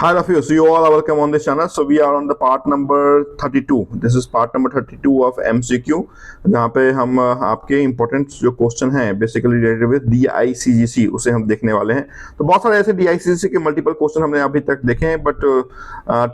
Hi Rafi, so you all are welcome on this channel. So we are on the part number 32. This is part number 32 of MCQ, जहाँ पे हम आपके important जो question हैं basically related with DICGC उसे हम देखने वाले हैं। तो बहुत सारे ऐसे DICGC के मल्टीपल क्वेश्चन हमने अभी तक देखे हैं, बट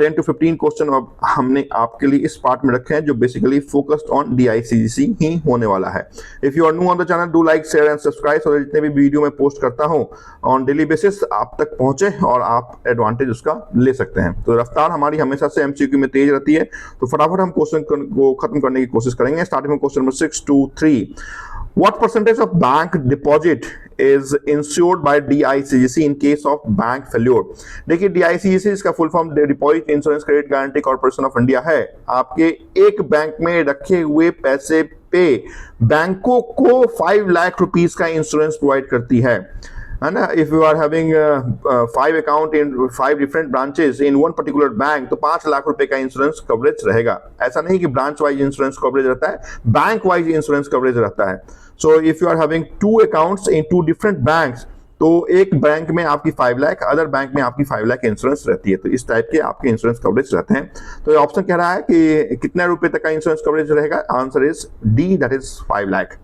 10 to 15 क्वेश्चन अब हमने आपके लिए इस पार्ट में रखे हैं जो बेसिकली फोकस्ड ऑन DICGC ही होने वाला है। If you are new on the channel, do like, share and subscribe, और जितने भी वीडियो मैं पोस्ट करता हूँ ऑन डेली बेसिस आप तक पहुंचे और आप एडवांटेज उसका ले सकते हैं। तो रफ्तार हमारी हमेशा से एमसीक्यू में तेज रहती है, तो फटाफट हम क्वेश्चन को खत्म करने की कोशिश करेंगे। स्टार्टिंग में question number 6 to 3, what percentage of bank deposit is insured by DICGC in case of bank failure? देखिए DICGC इसका full form deposit insurance credit guarantee corporation of India है। आपके एक बैंक में रखे हुए पैसे पे बैंकों को 5 लाख रुपीस का इंश्योरेंस प्रोवाइड करती है ना। If you are having 5 account in 5 different branches in one particular bank, तो 5 लाख रुपए का इंश्योरेंस कवरेज रहेगा। ऐसा नहीं कि ब्रांच वाइज इंश्योरेंस कवरेज रहता है, बैंक वाइज इंश्योरेंस कवरेज रहता है। So if you are having 2 accounts in 2 different banks, तो एक बैंक में आपकी 5 लाख, अदर बैंक में आपकी 5 लाख इंश्योरेंस रहती है। तो इस टाइप के आपके इंश्योरेंस कवरेज रहते हैं। तो ये ऑप्शन कह रहा है कि कितने रुपए तक का इंश्योरेंस कवरेज रहेगा। Answer is D, that is 5 lakh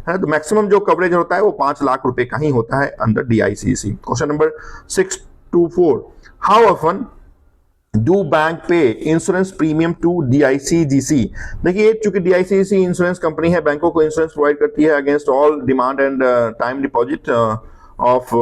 है। तो मैक्सिमम जो कवरेज होता है वो 5 लाख रुपए का ही होता है under DICGC। Question number 6 to 4, how often do bank पे इंश्योरेंस प्रीमियम टू DICGC? देखिए चूंकि DICGC इंश्योरेंस कंपनी है, बैंकों को इंश्योरेंस प्रोवाइड करती है against all demand and time deposit of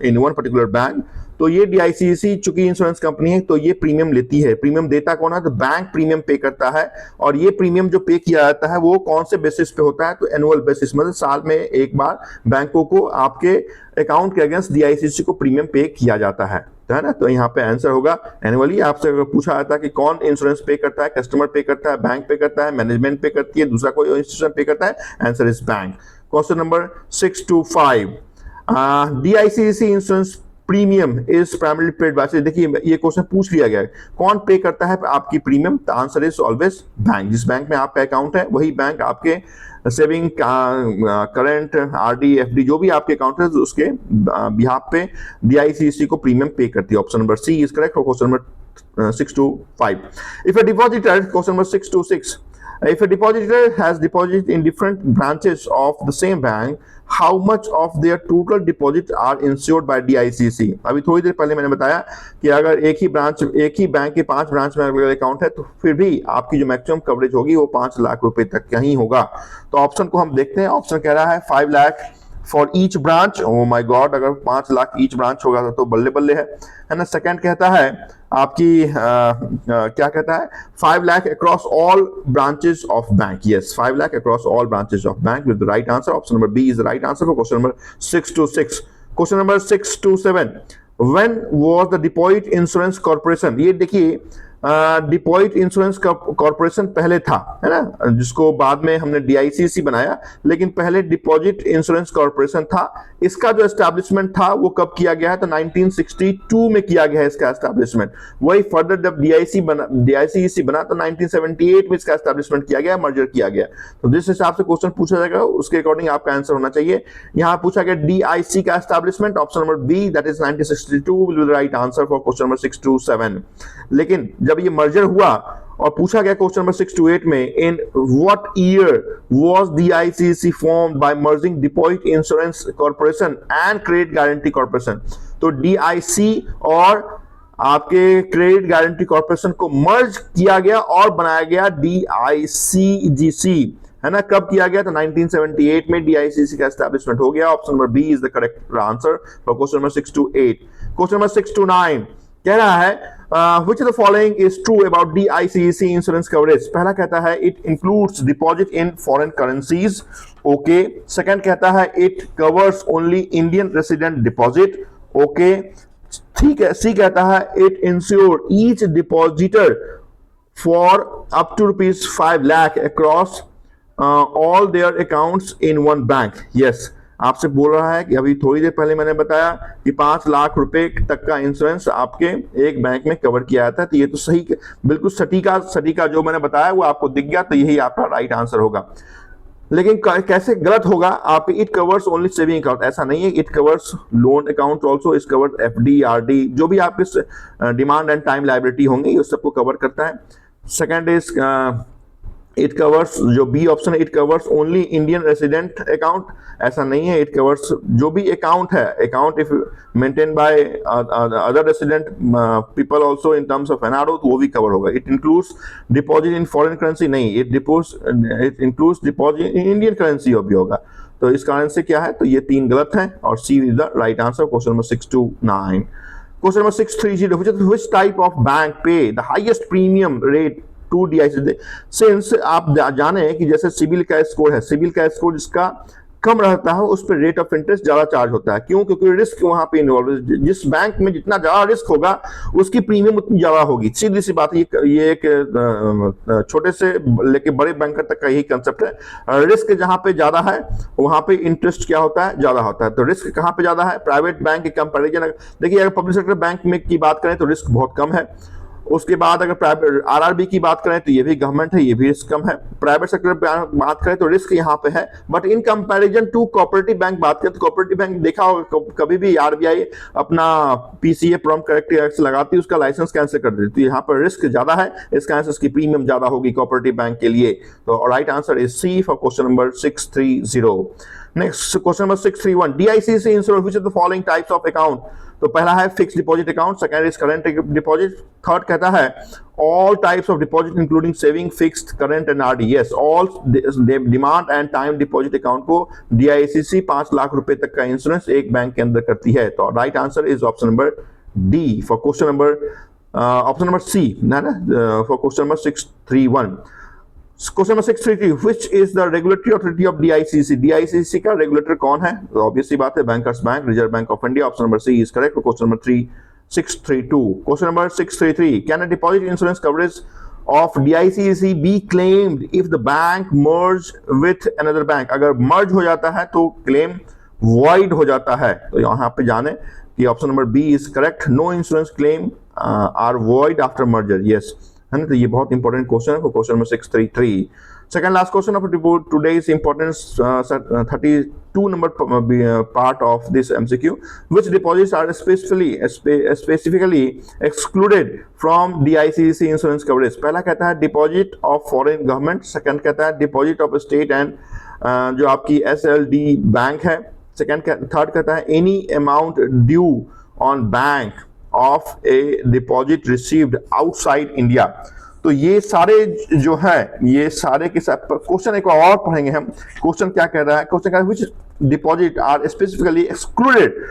in one particular bank. तो ये DICGC चूंकि इंश्योरेंस कंपनी है तो ये प्रीमियम लेती है। प्रीमियम देता कौन है? तो बैंक प्रीमियम पे करता है। और ये प्रीमियम जो पे किया जाता है वो कौन से बेसिस पे होता है? तो एनुअल बेसिस, मतलब साल में एक बार बैंकों को आपके अकाउंट के अगेंस्ट DICGC को प्रीमियम पे किया जाता है ना। तो यहाँ पे आंसर होगा एनुअली। आपसे अगर पूछा जाता है कि कौन इंश्योरेंस पे करता है, कस्टमर पे करता है, बैंक पे करता है, मैनेजमेंट पे करती है, दूसरा कोई इंस्टीट्यूशन पे करता है, answer is bank. Question number 6 to 5, DICGC insurance premium is primary paid by. देखिए ये क्वेश्चन पूछ लिया गया है, कौन पे करता है आपकी प्रीमियम? तो आंसर इज ऑलवेज बैंक। जिस बैंक में आपका अकाउंट है वही बैंक आपके सेविंग, करंट, RD, FD जो भी आपके अकाउंट है उसके बिहाफ पे DICGC को प्रीमियम पे करती है। Option number C is correct for question number 6 to 5. If a depositor, question number 6 to 6, if a depositor has deposited in different branches of the same bank, how much of their total deposit are insured by DICGC? अभी थोड़ी देर पहले मैंने बताया कि अगर एक ही bank के 5 branch में अगर अकाउंट है तो फिर भी आपकी जो मैक्सिमम कवरेज होगी वो 5 लाख रुपए तक का ही होगा। तो ऑप्शन को हम देखते हैं। ऑप्शन कह रहा है 5 lakh for each branch. Oh my God, अगर 5 लाख ईच ब्रांच होगा तो बल्ले बल्ले है ना। सेकंड कहता है आपकी क्या कहता है? 5 lakh across all branches of bank. Yes, 5 lakh across all branches of bank with the right answer. Option number B is the right answer for question number 6 to 6. Question number 6 to 7, when was the deposit insurance corporation? ये देखिए deposit insurance corporation पहले था, है ना, जिसको बाद में हमने DICGC बनाया, लेकिन पहले डिपॉजिट इंश्योरेंस कॉर्पोरेशन था। इसका जो एस्टैब्लिशमेंट था वो कब किया गया है? तो 1962 में किया गया है इसका एस्टैब्लिशमेंट। वही फर्दर जब DICGC बना तो 1978 में इसका एस्टैब्लिशमेंट किया गया, मर्जर किया गया। तो जिस हिसाब से क्वेश्चन पूछा जाएगा उसके अकॉर्डिंग आपका आंसर होना चाहिए। यहाँ पूछा गया DIC का establishment, option number B that is 1962 will be the right answer for question number 6 to 7। लेकिन जब ये मर्जर हुआ और पूछा गया क्वेश्चन नंबर 6 to 8 में, in what year was DICGC formed by merging deposit insurance corporation and credit guarantee corporation? तो DIC और आपके क्रेडिट गारंटी कॉर्पोरेशन को मर्ज किया गया और बनाया गया DICGC, है ना। कब किया गया? तो 1978 में DICGC का एस्टैब्लिशमेंट हो गया। Option number B is the correct answer for question number 6 to 8. Question number 6 to 9 कह रहा है which of the following is true about DICGC insurance coverage? पहला कहता है it includes deposit in foreign currencies. Okay. Second कहता है it covers only Indian resident deposit. Okay. ठीक है। सी कहता है it insure each depositor for up to rupees 5 lakh across all their accounts in one bank. Yes. आपसे बोल रहा है कि अभी थोड़ी देर पहले मैंने बताया कि 5 लाख रुपए तक का इंश्योरेंस आपके एक बैंक में कवर किया जाता है। तो ये तो सही, बिल्कुल सटीका जो मैंने बताया वो आपको दिख गया, तो यही आपका राइट आंसर होगा। लेकिन कैसे गलत होगा आपके, it covers only saving account, ऐसा नहीं है, it covers loan account also, it covers FD RD, जो भी आपके डिमांड एंड टाइम लायबिलिटी होंगे ये सबको कवर करता है। सेकंड इज इट कवर्स, जो बी ऑप्शन है, it covers only Indian resident account, ऐसा नहीं है, इट कवर्स जो भी अकाउंट है, account if maintain by other resident people also in terms of NRO, तो वो भी कवर होगा। It includes deposit in foreign currency, नहीं, it includes deposit in Indian currency भी होगा। तो इस कारण से क्या है, तो ये तीन गलत हैं और C is the right answer, question number 629। Question number 630, which type of bank pay the highest premium rate to DICC? Since आप जाने कि जैसे सिबिल का स्कोर है, सिबिल का स्कोर जिसका कम रहता है उस पर रेट ऑफ इंटरेस्ट ज्यादा चार्ज होता है। क्यों? क्योंकि रिस्क वहां पे इन्वॉल्व है, जिस बैंक में जितना ज्यादा रिस्क होगा उसकी प्रीमियम उतनी ज्यादा होगी, सीधी सी बात है। ये एक छोटे से लेके बड़े बैंक तक का यही कंसेप्ट है। रिस्क जहां पे ज्यादा है वहां पे इंटरेस्ट क्या होता है, ज्यादा होता है। तो रिस्क कहां पे ज्यादा है? प्राइवेट बैंक के कंपेरिजन। देखिए अगर पब्लिक सेक्टर बैंक में की बात करें तो रिस्क बहुत कम है। उसके बाद अगर प्राइवेट आरआरबी की बात करें तो ये भी गवर्नमेंट है, ये भी रिस्क कम है। प्राइवेट सेक्टर बात करें तो रिस्क यहाँ पे है, but in comparison to cooperative bank बात करें तो कोऑपरेटिव बैंक देखा होगा कभी भी आरबीआई अपना पीसीए प्रॉम्प्ट करेक्टिव एक्ट लगाती है, उसका लाइसेंस कैंसिल कर देती है। यहाँ पर रिस्क ज्यादा है, इस कारण से इसकी प्रीमियम ज्यादा होगी कोऑपरेटिव बैंक के लिए। तो right answer is C for question number 630। Next question number 631, DICC insure which of the following types of account? तो पहला है fix deposit account, second is current deposit, third कहता है all types of deposit including saving, fixed, current and RD. Yes, all demand and time deposit account को DICC 5 lakh रुपए तक का insurance एक बैंक के अंदर करती है। तो right answer is option number D for question number option number C ना for question number 631। Question number 633, which is the regulatory authority of DICC? DICC का रेगुलेटर कौन है? तो ऑब्वियसली बात है bankers bank, reserve bank of India. Option number C is correct for question number 632। Question number 633, can a deposit insurance coverage of DICC be claimed if the bank merge with another bank? अगर मर्ज हो जाता है तो claim void हो जाता है। तो यहाँ पे जाने कि option number B is correct, no insurance claim are void after merger. Yes, है ना? तो ये बहुत इंपॉर्टेंट क्वेश्चन है, question number 633। Second last question of today's importance 32 number part of this MCQ, which deposits are specifically excluded from DICC insurance coverage? पहला कहता है deposit of foreign government, second कहता है डिपॉजिट ऑफ स्टेट एंड जो आपकी SLD bank है, third कहता है any amount due on bank of A deposit received outside India. तो ये सारे जो है, ये सारे के साथ क्वेश्चन एक और पढ़ेंगे हम। क्वेश्चन क्या कह रहा है? क्वेश्चन कह रहा है which deposit are specifically excluded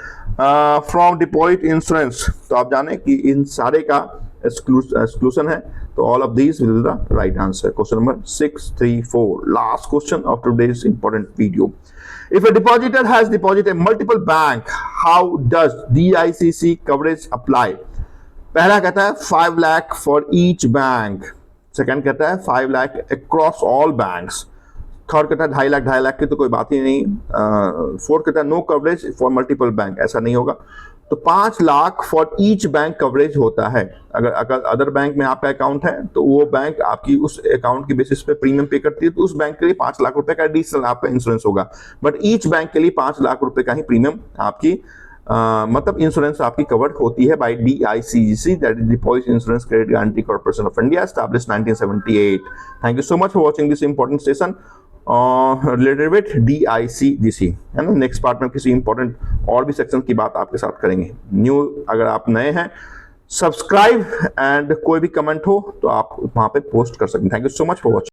from deposit insurance. तो आप जाने कि इन सारे का एक्सक्लूजन है, तो all of these will be the right answer. Question number 634, last question of today's important video. If a depositor has deposited in multiple bank, how does DICC coverage apply? पहला कहता है 5 lakh for each bank, second कहता है 5 lakh across all banks, third कहता है 2.5 लाख की तो कोई बात ही नहीं, फोर्थ कहता है no coverage for multiple bank, ऐसा नहीं होगा। तो 5 lakh for each bank coverage होता है। अगर अदर बैंक में आपका अकाउंट है तो वो बैंक आपकी उस अकाउंट की बेसिस पे प्रीमियम पे करती है, तो उस बैंक के लिए 5 लाख रुपए का एडिशनल आपका इंश्योरेंस होगा। बट ईच बैंक के लिए 5 लाख रुपए का ही प्रीमियम आपकी मतलब इंश्योरेंस आपकी कवर्ड होती है by DICC, that is deposit insurance credit guarantee corporation of India, established 1978। Thank you so much for watching this important session related with DICC, है ना। नेक्स्ट पार्ट में किसी इंपॉर्टेंट और भी सेक्शन की बात आपके साथ करेंगे। न्यू अगर आप नए हैं, सब्सक्राइब एंड कोई भी कमेंट हो तो आप वहां पे पोस्ट कर सकते हैं। Thank you so much for watching.